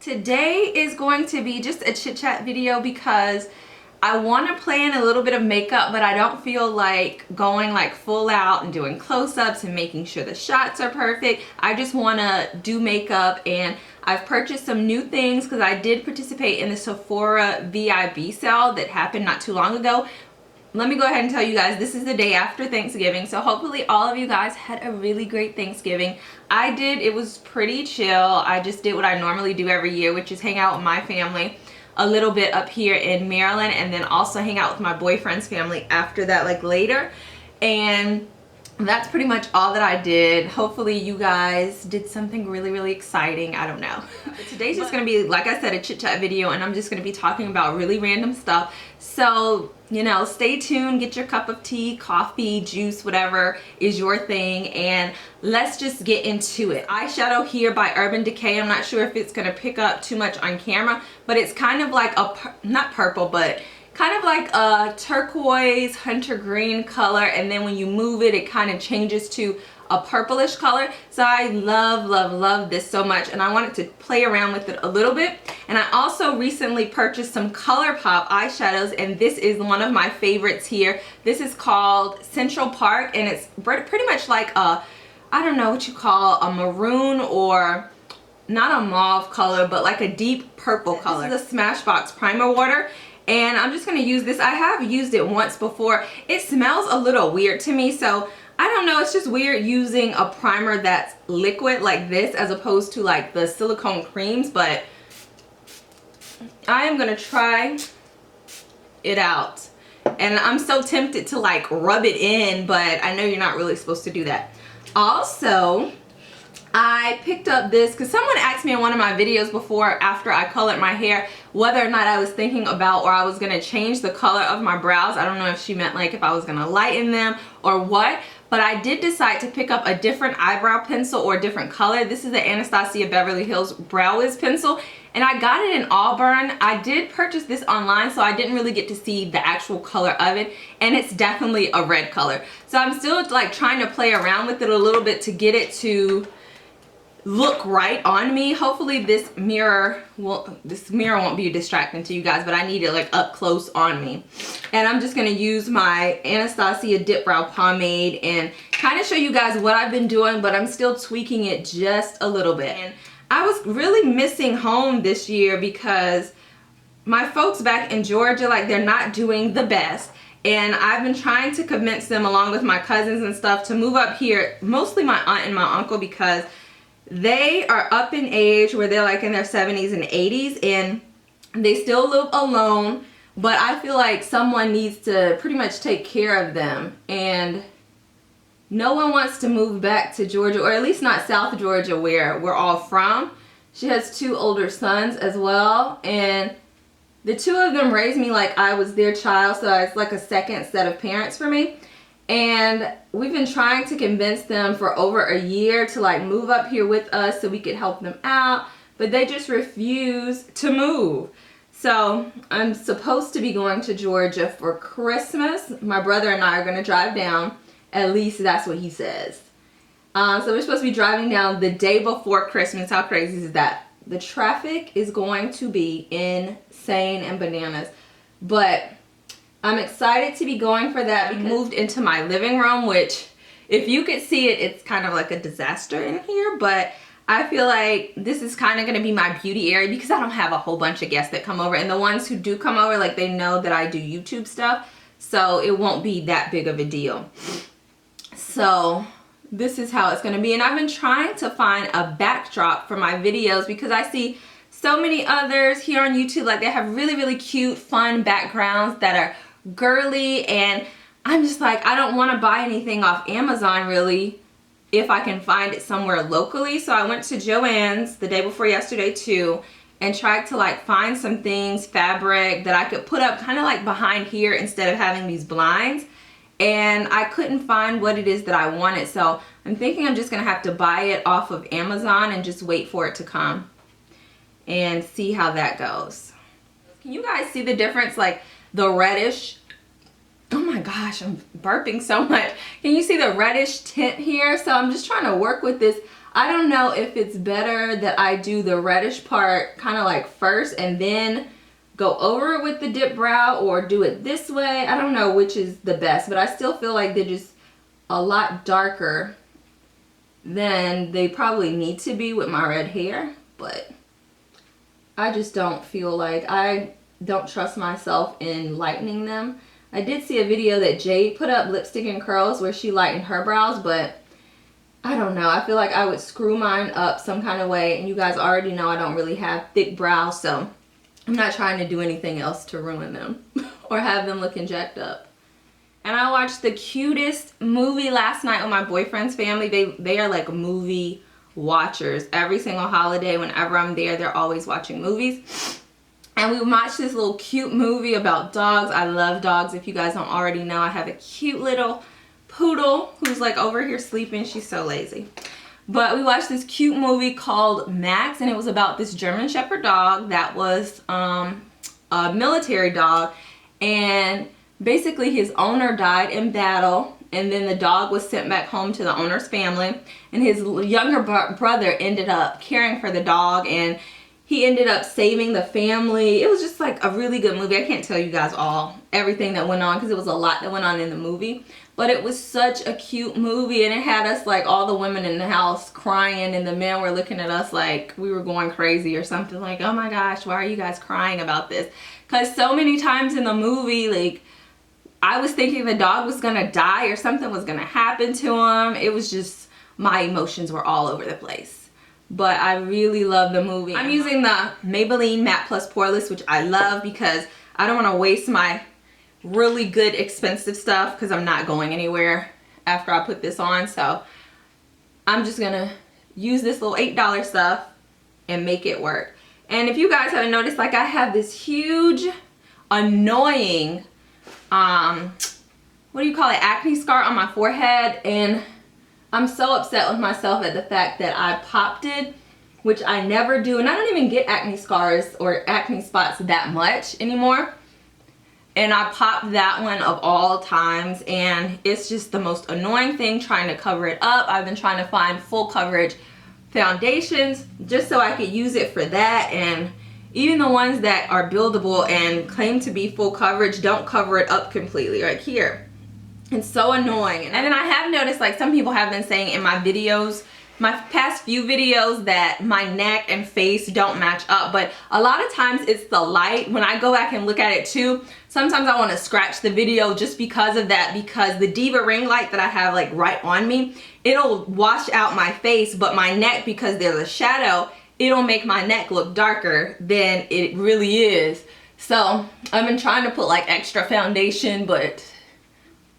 Today is going to be just a chit chat video because I want to plan a little bit of makeup, but I don't feel like going like full out and doing close-ups and making sure the shots are perfect. I just want to do makeup, and I've purchased some new things because I did participate in the Sephora VIB sale that happened not too long ago. Let me go ahead and tell you guys, this is the day after Thanksgiving, so hopefully all of you guys had a really great Thanksgiving. I did. It was pretty chill. I just did what I normally do every year, which is hang out with my family a little bit up here in Maryland, and then also hang out with my boyfriend's family after that, like later. And that's pretty much all that I did. Hopefully you guys did something really exciting. I don't know. But today's just gonna be, like I said, a chit chat video, and I'm just gonna be talking about really random stuff. So, you know, stay tuned, get your cup of tea, coffee, juice, whatever is your thing, and let's just get into it. Eyeshadow here by Urban Decay. I'm not sure if it's gonna pick up too much on camera, but it's kind of like a, not purple, but kind of like a turquoise hunter green color, and then when you move it, it kind of changes to a purplish color. So I love this so much, and I wanted to play around with it a little bit. And I also recently purchased some ColourPop eyeshadows, and this is one of my favorites here. This is called Central Park, and it's pretty much like a, I don't know what you call a maroon, or not a mauve color, but like a deep purple color. This is a Smashbox primer water, and I'm just going to use this. I have used it once before. It smells a little weird to me, so I don't know, it's just weird using a primer that's liquid like this as opposed to like the silicone creams, but I am going to try it out. And I'm so tempted to like rub it in, but I know you're not really supposed to do that. Also, I picked up this because someone asked me in one of my videos before, after I colored my hair, whether or not I was thinking about or I was going to change the color of my brows. I don't know if she meant like if I was going to lighten them or what, but I did decide to pick up a different eyebrow pencil or a different color. This is the Anastasia Beverly Hills Brow Wiz pencil, and I got it in Auburn. I did purchase this online, so I didn't really get to see the actual color of it, and it's definitely a red color. So I'm still like trying to play around with it a little bit to get it to look right on me. Hopefully this mirror won't be distracting to you guys, but I need it like up close on me. And I'm just going to use my Anastasia Dip Brow Pomade and kind of show you guys what I've been doing, but I'm still tweaking it just a little bit. And I was really missing home this year because my folks back in Georgia, like, they're not doing the best. And I've been trying to convince them, along with my cousins and stuff, to move up here, mostly my aunt and my uncle, because they are up in age where they're like in their 70s and 80s, and they still live alone, but I feel like someone needs to pretty much take care of them, and no one wants to move back to Georgia, or at least not South Georgia where we're all from. She has 2 older sons as well, and the 2 of them raised me like I was their child, so it's like a second set of parents for me. And we've been trying to convince them for over a year to like move up here with us so we could help them out, but they just refuse to move. So I'm supposed to be going to Georgia for Christmas. My brother and I are going to drive down. At least that's what he says. So we're supposed to be driving down the day before Christmas. How crazy is that? The traffic is going to be insane and bananas. But I'm excited to be going for that. We moved into my living room, which if you could see it, it's kind of like a disaster in here, but I feel like this is kind of going to be my beauty area because I don't have a whole bunch of guests that come over, and the ones who do come over, like, they know that I do YouTube stuff, so it won't be that big of a deal. So this is how it's going to be, and I've been trying to find a backdrop for my videos because I see so many others here on YouTube, like, they have really cute, fun backgrounds that are girly, and I'm just like, I don't want to buy anything off Amazon really if I can find it somewhere locally. So I went to Joann's the day before yesterday too, and tried to like find some things, fabric that I could put up kind of like behind here instead of having these blinds, and I couldn't find what it is that I wanted. So I'm thinking I'm just gonna have to buy it off of Amazon and just wait for it to come and see how that goes. Can you guys see the difference? Like the reddish, oh my gosh, I'm burping so much. Can you see the reddish tint here? So I'm just trying to work with this I don't know if it's better that I do the reddish part kind of like first and then go over it with the dip brow, or do it this way. I don't know which is the best, but I still feel like they're just a lot darker than they probably need to be with my red hair. But I just don't feel like, I don't trust myself in lightening them. I did see a video that Jade put up, lipstick and curls, where she lightened her brows, but I don't know. I feel like I would screw mine up some kind of way, and you guys already know I don't really have thick brows, so I'm not trying to do anything else to ruin them or have them looking jacked up. And I watched the cutest movie last night with my boyfriend's family. They are like movie watchers. Every single holiday, whenever I'm there, they're always watching movies. And we watched this little cute movie about dogs. I love dogs. If you guys don't already know, I have a cute little poodle who's like over here sleeping. She's so lazy. But we watched this cute movie called Max, and it was about this German Shepherd dog that was a military dog, and basically his owner died in battle, and then the dog was sent back home to the owner's family, and his younger brother ended up caring for the dog, and he ended up saving the family. It was just like a really good movie. I can't tell you guys everything that went on, because it was a lot that went on in the movie. But it was such a cute movie, and it had us like all the women in the house crying, and the men were looking at us like we were going crazy or something, like, oh my gosh, why are you guys crying about this? Because so many times in the movie, like, I was thinking the dog was gonna die or something was gonna happen to him. It was just, my emotions were all over the place. But I really love the movie. I'm using the Maybelline Matte Plus Poreless, which I love because I don't want to waste my really good expensive stuff, because I'm not going anywhere after I put this on. So I'm just gonna use this little $8 stuff and make it work. And if you guys haven't noticed, like, I have this huge annoying what do you call it, acne scar on my forehead, and I'm so upset with myself at the fact that I popped it, which I never do, and I don't even get acne scars or acne spots that much anymore. And I popped that one of all times, and it's just the most annoying thing trying to cover it up. I've been trying to find full coverage foundations just so I could use it for that, and even the ones that are buildable and claim to be full coverage don't cover it up completely, like here. It's so annoying. And then I have noticed, like, some people have been saying in my videos, my past few videos, that my neck and face don't match up, but a lot of times it's the light. When I go back and look at it too, sometimes I want to scratch the video just because of that, because the Diva ring light that I have like right on me, it'll wash out my face, but my neck, because there's a shadow, it'll make my neck look darker than it really is. So I've been trying to put like extra foundation, but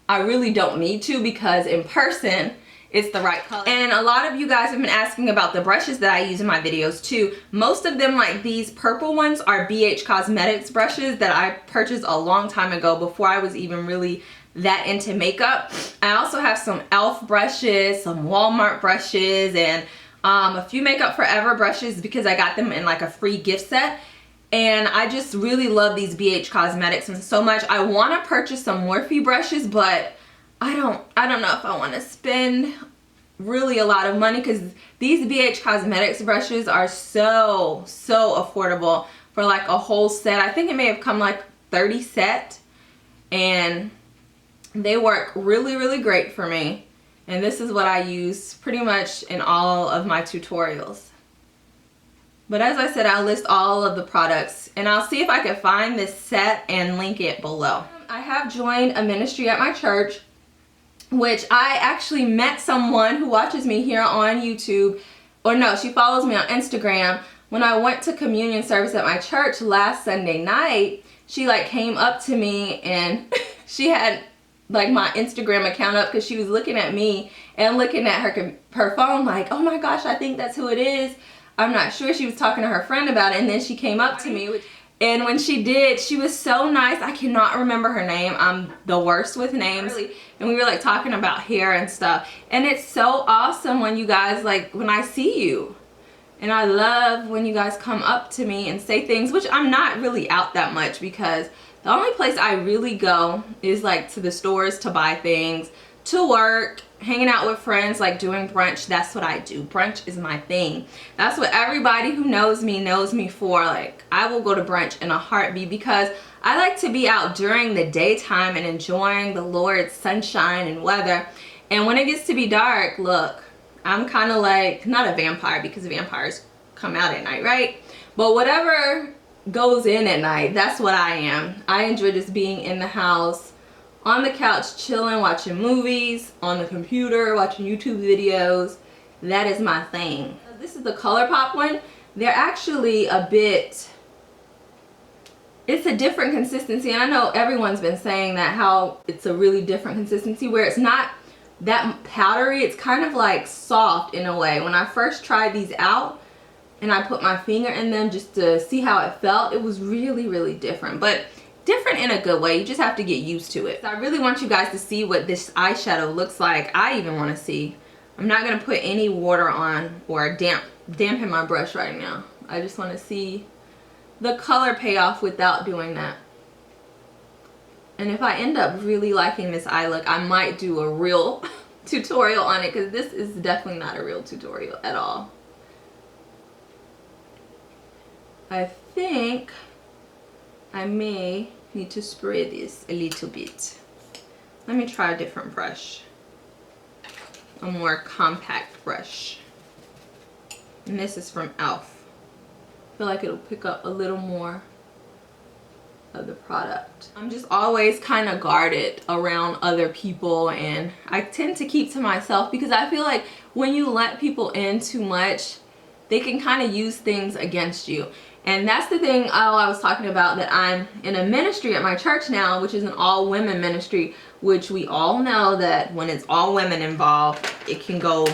I really don't need to, because in person it's the right color. And a lot of you guys have been asking about the brushes that I use in my videos too. Most of them, like these purple ones, are BH Cosmetics brushes that I purchased a long time ago, before I was even really that into makeup. I also have some e.l.f. brushes, some Walmart brushes, and a few Makeup Forever brushes, because I got them in like a free gift set. And I just really love these BH Cosmetics and so much. I want to purchase some Morphe brushes, but I don't know if I want to spend really a lot of money, because these BH Cosmetics brushes are so affordable for like a whole set. I think it may have come like 30 set, and they work really great for me. And this is what I use pretty much in all of my tutorials. But as I said, I'll list all of the products, and I'll see if I can find this set and link it below. I have joined a ministry at my church, which I actually met someone who watches me here on YouTube, or no, she follows me on Instagram. When I went to communion service at my church last Sunday night, she like came up to me, and she had like my Instagram account up, because she was looking at me and looking at her phone like, oh my gosh, I think that's who it is. I'm not sure. She was talking to her friend about it, and then she came up to me, and when she did, she was so nice. I cannot remember her name. I'm the worst with names. And we were like talking about hair and stuff, and it's so awesome when you guys, like, when I see you. And I love when you guys come up to me and say things, which I'm not really out that much, because the only place I really go is like to the stores to buy things, to work, hanging out with friends, like doing brunch, that's what I do. Brunch is my thing. That's what everybody who knows me for. Like, I will go to brunch in a heartbeat because I like to be out during the daytime and enjoying the Lord's sunshine and weather. And when it gets to be dark, look, I'm kind of like, not a vampire because vampires come out at night, right? But whatever goes in at night, that's what I am. I enjoy just being in the house, on the couch, chilling, watching movies, on the computer, watching YouTube videos. That is my thing. This is the ColourPop one. They're actually a bit, it's a different consistency, and I know everyone's been saying that, how it's a really different consistency where it's not that powdery. It's kind of like soft in a way. When I first tried these out and I put my finger in them just to see how it felt, it was really, really different. But different in a good way. You just have to get used to it. So I really want you guys to see what this eyeshadow looks like. I even want to see. I'm not going to put any water on or dampen my brush right now. I just want to see the color payoff without doing that. And if I end up really liking this eye look, I might do a real tutorial on it, because this is definitely not a real tutorial at all. I think I may need to spray this a little bit. Let me try a different brush. A more compact brush. And this is from e.l.f. I feel like it'll pick up a little more of the product. I'm just always kind of guarded around other people, and I tend to keep to myself because I feel like when you let people in too much, they can kind of use things against you. And that's the thing I was talking about, that I'm in a ministry at my church now, which is an all-women ministry, which we all know that when it's all women involved, it can go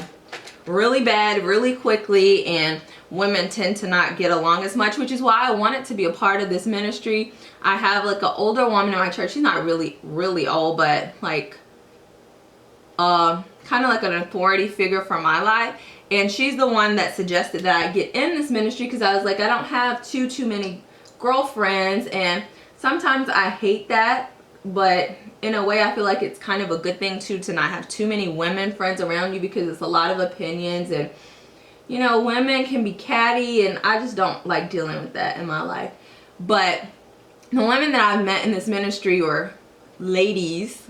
really bad really quickly, and women tend to not get along as much, which is why I wanted to be a part of this ministry. I have like an older woman in my church. She's not really old, but like kind of like an authority figure for my life. And she's the one that suggested that I get in this ministry, because I was like, I don't have too many girlfriends, and sometimes I hate that, but in a way I feel like it's kind of a good thing too, to not have too many women friends around you, because it's a lot of opinions, and you know, women can be catty, and I just don't like dealing with that in my life. But the women that I've met in this ministry, or ladies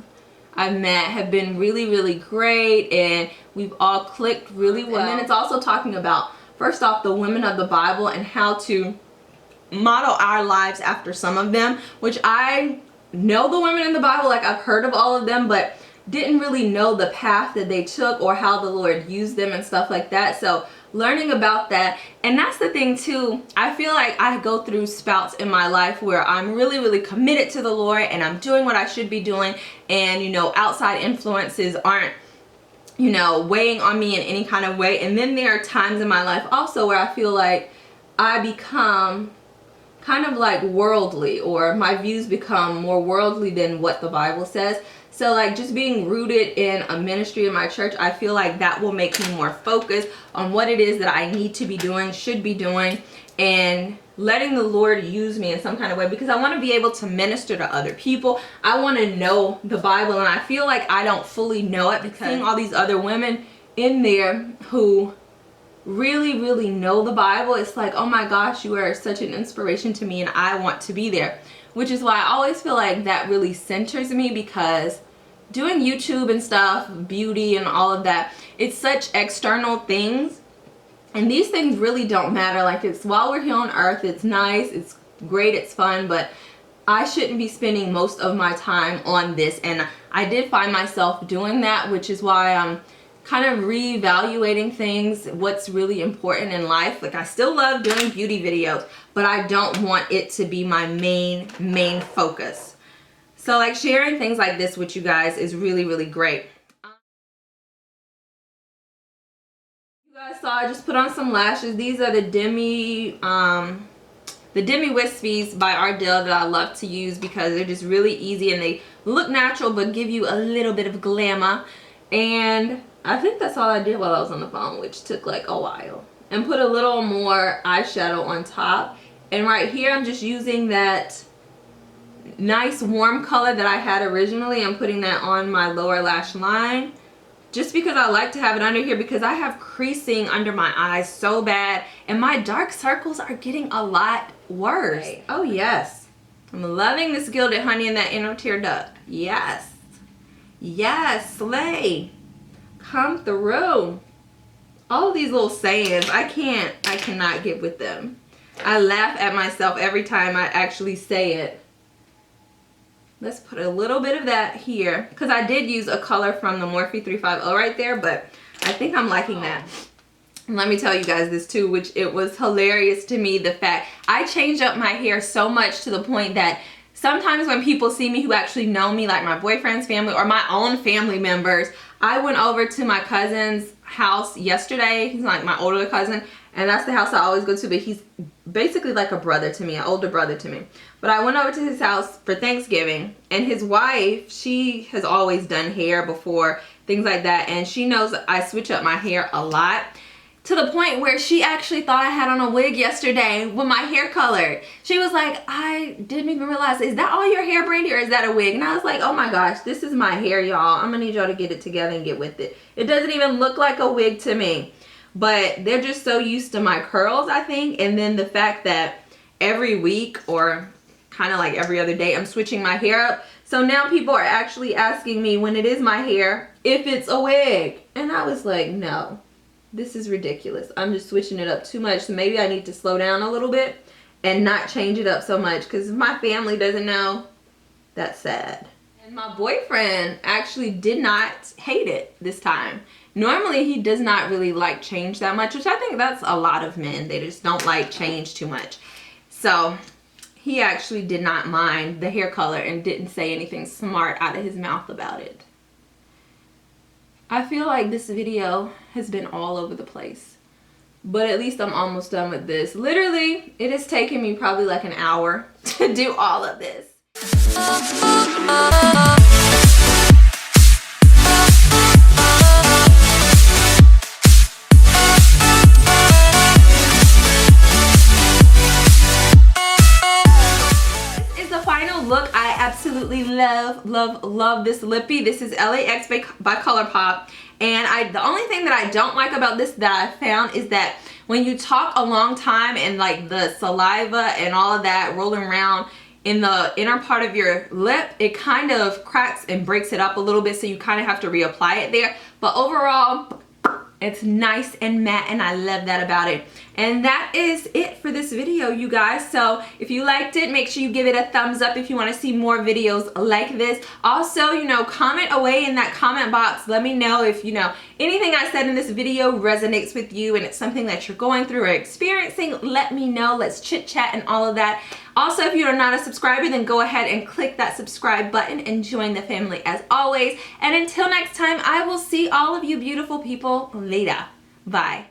I've met, have been really great, and we've all clicked really well. And then it's also talking about, first off, the women of the Bible and how to model our lives after some of them, which I know the women in the Bible, like I've heard of all of them, but didn't really know the path that they took or how the Lord used them and stuff like that. So learning about that. And that's the thing too, I feel like I go through spouts in my life where I'm really committed to the Lord, and I'm doing what I should be doing, and you know, outside influences aren't, you know, weighing on me in any kind of way. And then there are times in my life also where I feel like I become kind of like worldly, or my views become more worldly than what the Bible says. So like just being rooted in a ministry in my church, I feel like that will make me more focused on what it is that I need to be doing, should be doing, and letting the Lord use me in some kind of way, because I want to be able to minister to other people. I want to know the Bible, and I feel like I don't fully know it, because seeing all these other women in there who really know the Bible, it's like, oh my gosh, you are such an inspiration to me, and I want to be there. Which is why I always feel like that really centers me, because doing YouTube and stuff, beauty and all of that, it's such external things, and these things really don't matter. Like, it's while we're here on earth, it's nice, it's great, it's fun, but I shouldn't be spending most of my time on this. And I did find myself doing that, which is why I'm kind of reevaluating things, what's really important in life. Like, I still love doing beauty videos, but I don't want it to be my main focus. So like, sharing things like this with you guys is really great. You guys saw I just put on some lashes. These are the Demi Wispies by Ardell that I love to use, because they're just really easy and they look natural but give you a little bit of glamour. And I think that's all I did while I was on the phone, which took like a while. And put a little more eyeshadow on top. And right here I'm just using that nice warm color that I had originally. I'm putting that on my lower lash line just because I like to have it under here because I have creasing under my eyes so bad and my dark circles are getting a lot worse. Okay. Oh yes, I'm loving this gilded honey in that inner tear duct. Yes, yes, slay, come through. All of these little sayings, I cannot get with them. I laugh at myself every time I actually say it. Let's put a little bit of that here because I did use a color from the Morphe 350 right there, but I think I'm liking that. And let me tell you guys this too, which it was hilarious to me, the fact I change up my hair so much to the point that sometimes when people see me who actually know me, like my boyfriend's family or my own family members, I went over to my cousin's house yesterday. He's like my older cousin, and that's the house I always go to, but he's basically like a brother to me, an older brother to me. But I went over to his house for Thanksgiving, and his wife, she has always done hair before, things like that, and she knows I switch up my hair a lot, to the point where she actually thought I had on a wig yesterday with my hair colored. She was like, I didn't even realize, is that all your hair, Brandi, or is that a wig? And I was like, oh my gosh, this is my hair, y'all. I'm gonna need y'all to get it together and get with it. It doesn't even look like a wig to me. But they're just so used to my curls, I think. And then the fact that every week or kind of like every other day, I'm switching my hair up. So now people are actually asking me when it is my hair, if it's a wig. And I was like, no, this is ridiculous. I'm just switching it up too much. So maybe I need to slow down a little bit and not change it up so much. Because if my family doesn't know, that's sad. And my boyfriend actually did not hate it this time. Normally, he does not really like change that much, which I think that's a lot of men. They just don't like change too much. So he actually did not mind the hair color and didn't say anything smart out of his mouth about it. I feel like this video has been all over the place, but at least I'm almost done with this. Literally, it has taken me probably like an hour to do all of this. Look, I absolutely love this lippy. This is LAX by ColourPop, and the only thing that I don't like about this that I found is that when you talk a long time and like the saliva and all of that rolling around in the inner part of your lip, it kind of cracks and breaks it up a little bit, so you kind of have to reapply it there. But overall, it's nice and matte, and I love that about it. And that is it for this video, you guys. So if you liked it, make sure you give it a thumbs up if you want to see more videos like this. Also, you know, comment away in that comment box. Let me know if, you know, anything I said in this video resonates with you and it's something that you're going through or experiencing. Let me know. Let's chit chat and all of that. Also, if you are not a subscriber, then go ahead and click that subscribe button and join the family as always. And until next time, I will see all of you beautiful people later. Bye.